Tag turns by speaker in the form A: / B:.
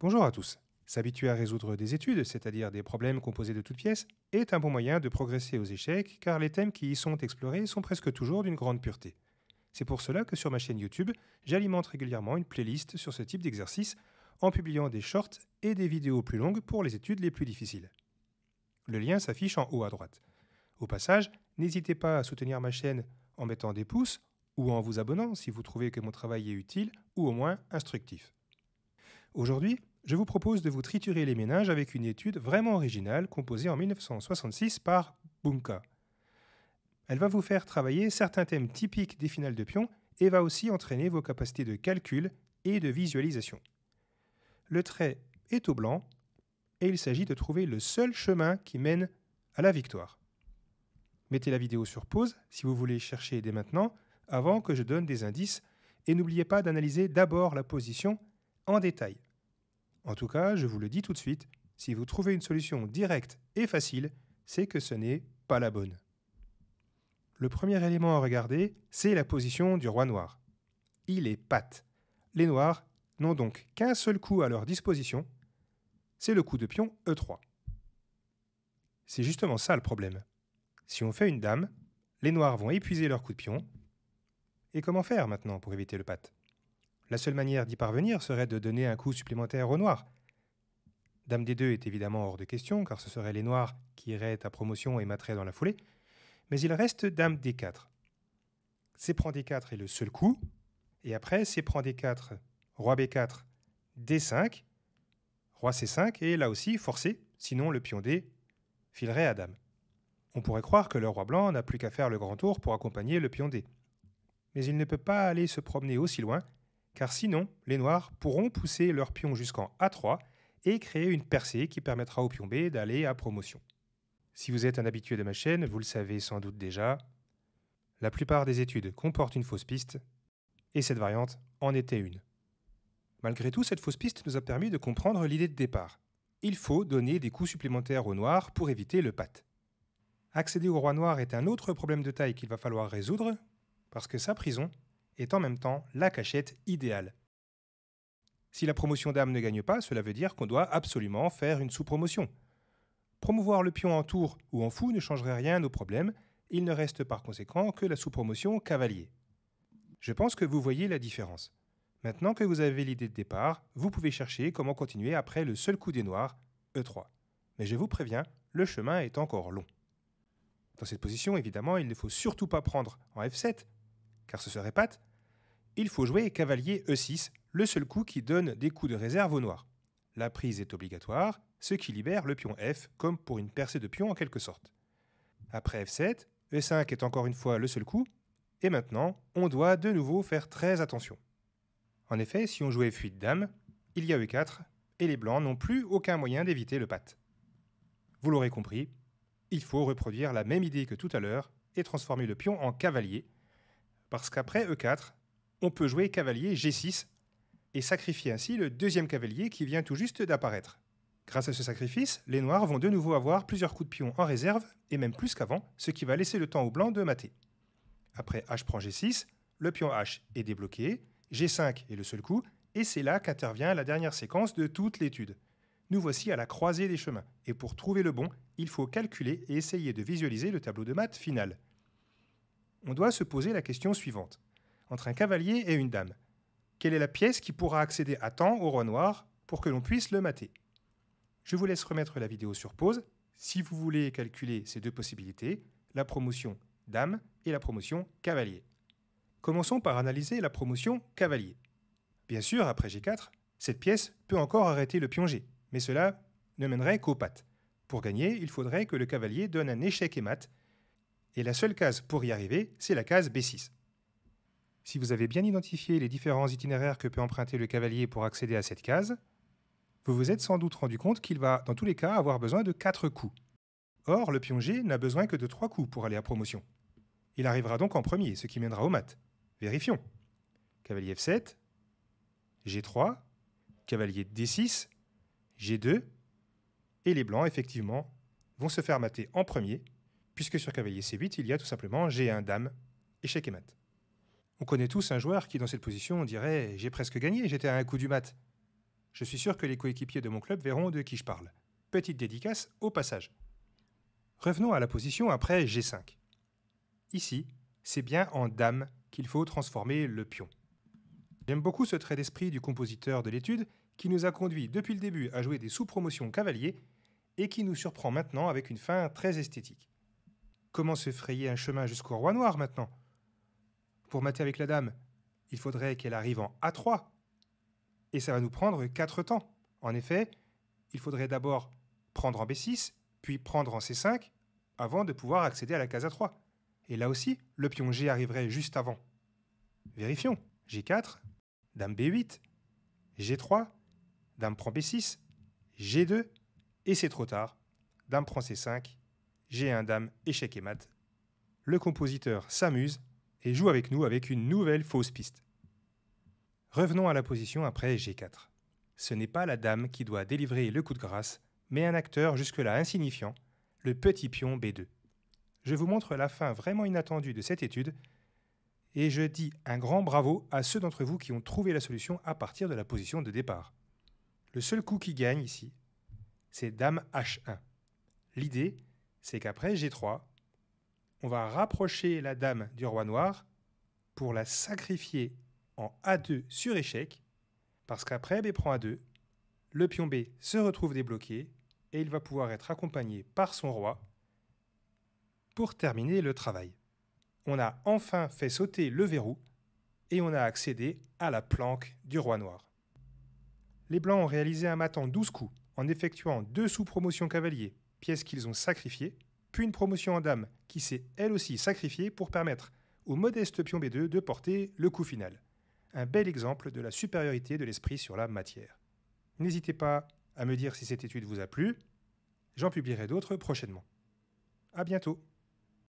A: Bonjour à tous. S'habituer à résoudre des études, c'est-à-dire des problèmes composés de toutes pièces, est un bon moyen de progresser aux échecs car les thèmes qui y sont explorés sont presque toujours d'une grande pureté. C'est pour cela que sur ma chaîne YouTube, j'alimente régulièrement une playlist sur ce type d'exercice en publiant des shorts et des vidéos plus longues pour les études les plus difficiles. Le lien s'affiche en haut à droite. Au passage, n'hésitez pas à soutenir ma chaîne en mettant des pouces ou en vous abonnant si vous trouvez que mon travail est utile ou au moins instructif. Aujourd'hui, je vous propose de vous triturer les méninges avec une étude vraiment originale composée en 1966 par Bunka. Elle va vous faire travailler certains thèmes typiques des finales de pion et va aussi entraîner vos capacités de calcul et de visualisation. Le trait est au blanc et il s'agit de trouver le seul chemin qui mène à la victoire. Mettez la vidéo sur pause si vous voulez chercher dès maintenant avant que je donne des indices et n'oubliez pas d'analyser d'abord la position en détail. En tout cas, je vous le dis tout de suite, si vous trouvez une solution directe et facile, c'est que ce n'est pas la bonne. Le premier élément à regarder, c'est la position du roi noir. Il est patte. Les noirs n'ont donc qu'un seul coup à leur disposition, c'est le coup de pion E3. C'est justement ça le problème. Si on fait une dame, les noirs vont épuiser leur coup de pion. Et comment faire maintenant pour éviter le patte ? La seule manière d'y parvenir serait de donner un coup supplémentaire aux noirs. Dame D2 est évidemment hors de question, car ce seraient les noirs qui iraient à promotion et materaient dans la foulée, mais il reste Dame D4. C prend D4 est le seul coup, et après C prend D4, Roi B4, D5, Roi C5, et là aussi forcé, sinon le pion D filerait à Dame. On pourrait croire que le roi blanc n'a plus qu'à faire le grand tour pour accompagner le pion D. Mais il ne peut pas aller se promener aussi loin, car sinon, les noirs pourront pousser leur pion jusqu'en A3 et créer une percée qui permettra au pion B d'aller à promotion. Si vous êtes un habitué de ma chaîne, vous le savez sans doute déjà, la plupart des études comportent une fausse piste, et cette variante en était une. Malgré tout, cette fausse piste nous a permis de comprendre l'idée de départ. Il faut donner des coups supplémentaires au noir pour éviter le patte. Accéder au roi noir est un autre problème de taille qu'il va falloir résoudre, parce que sa prison est en même temps la cachette idéale. Si la promotion dame ne gagne pas, cela veut dire qu'on doit absolument faire une sous-promotion. Promouvoir le pion en tour ou en fou ne changerait rien au problème, il ne reste par conséquent que la sous-promotion cavalier. Je pense que vous voyez la différence. Maintenant que vous avez l'idée de départ, vous pouvez chercher comment continuer après le seul coup des noirs, E3. Mais je vous préviens, le chemin est encore long. Dans cette position, évidemment, il ne faut surtout pas prendre en F7, car ce serait patte. Il faut jouer cavalier E6, le seul coup qui donne des coups de réserve aux noirs. La prise est obligatoire, ce qui libère le pion F, comme pour une percée de pion en quelque sorte. Après F7, E5 est encore une fois le seul coup, et maintenant, on doit de nouveau faire très attention. En effet, si on joue F8 dame, il y a E4, et les blancs n'ont plus aucun moyen d'éviter le patte. Vous l'aurez compris, il faut reproduire la même idée que tout à l'heure et transformer le pion en cavalier, parce qu'après E4, on peut jouer cavalier G6 et sacrifier ainsi le deuxième cavalier qui vient tout juste d'apparaître. Grâce à ce sacrifice, les noirs vont de nouveau avoir plusieurs coups de pion en réserve, et même plus qu'avant, ce qui va laisser le temps aux blancs de mater. Après H prend G6, le pion H est débloqué, G5 est le seul coup, et c'est là qu'intervient la dernière séquence de toute l'étude. Nous voici à la croisée des chemins, et pour trouver le bon, il faut calculer et essayer de visualiser le tableau de maths final. On doit se poser la question suivante. Entre un cavalier et une dame, quelle est la pièce qui pourra accéder à temps au roi noir pour que l'on puisse le mater ? Je vous laisse remettre la vidéo sur pause si vous voulez calculer ces deux possibilités, la promotion dame et la promotion cavalier. Commençons par analyser la promotion cavalier. Bien sûr, après G4, cette pièce peut encore arrêter le pion G, mais cela ne mènerait qu'au patte. Pour gagner, il faudrait que le cavalier donne un échec et mat, et la seule case pour y arriver, c'est la case B6. Si vous avez bien identifié les différents itinéraires que peut emprunter le cavalier pour accéder à cette case, vous vous êtes sans doute rendu compte qu'il va, dans tous les cas, avoir besoin de 4 coups. Or, le pion G n'a besoin que de 3 coups pour aller à promotion. Il arrivera donc en premier, ce qui mènera au mat. Vérifions. Cavalier F7, G3, cavalier D6, G2, et les blancs, effectivement, vont se faire mater en premier, puisque sur cavalier C8, il y a tout simplement G1 dame, échec et mat. On connaît tous un joueur qui, dans cette position, dirait « j'ai presque gagné, j'étais à un coup du mat ». Je suis sûr que les coéquipiers de mon club verront de qui je parle. Petite dédicace au passage. Revenons à la position après G5. Ici, c'est bien en dame qu'il faut transformer le pion. J'aime beaucoup ce trait d'esprit du compositeur de l'étude qui nous a conduit depuis le début à jouer des sous-promotions cavaliers et qui nous surprend maintenant avec une fin très esthétique. Comment se frayer un chemin jusqu'au roi noir maintenant? Pour mater avec la dame, il faudrait qu'elle arrive en A3. Et ça va nous prendre 4 temps. En effet, il faudrait d'abord prendre en B6, puis prendre en C5, avant de pouvoir accéder à la case A3. Et là aussi, le pion G arriverait juste avant. Vérifions. G4, dame B8, G3, dame prend B6, G2, et c'est trop tard. Dame prend C5, G1 dame, échec et mat. Le compositeur s'amuse et joue avec nous avec une nouvelle fausse piste. Revenons à la position après G4. Ce n'est pas la dame qui doit délivrer le coup de grâce, mais un acteur jusque-là insignifiant, le petit pion B2. Je vous montre la fin vraiment inattendue de cette étude et je dis un grand bravo à ceux d'entre vous qui ont trouvé la solution à partir de la position de départ. Le seul coup qui gagne ici, c'est dame H1. L'idée, c'est qu'après G3, on va rapprocher la dame du roi noir pour la sacrifier en A2 sur échec, parce qu'après B prend A2, le pion B se retrouve débloqué et il va pouvoir être accompagné par son roi pour terminer le travail. On a enfin fait sauter le verrou et on a accédé à la planque du roi noir. Les blancs ont réalisé un mat en 12 coups en effectuant 2 sous-promotions cavaliers, pièces qu'ils ont sacrifiées, puis une promotion en dame qui s'est elle aussi sacrifiée pour permettre au modeste pion B2 de porter le coup final. Un bel exemple de la supériorité de l'esprit sur la matière. N'hésitez pas à me dire si cette étude vous a plu. J'en publierai d'autres prochainement. À bientôt.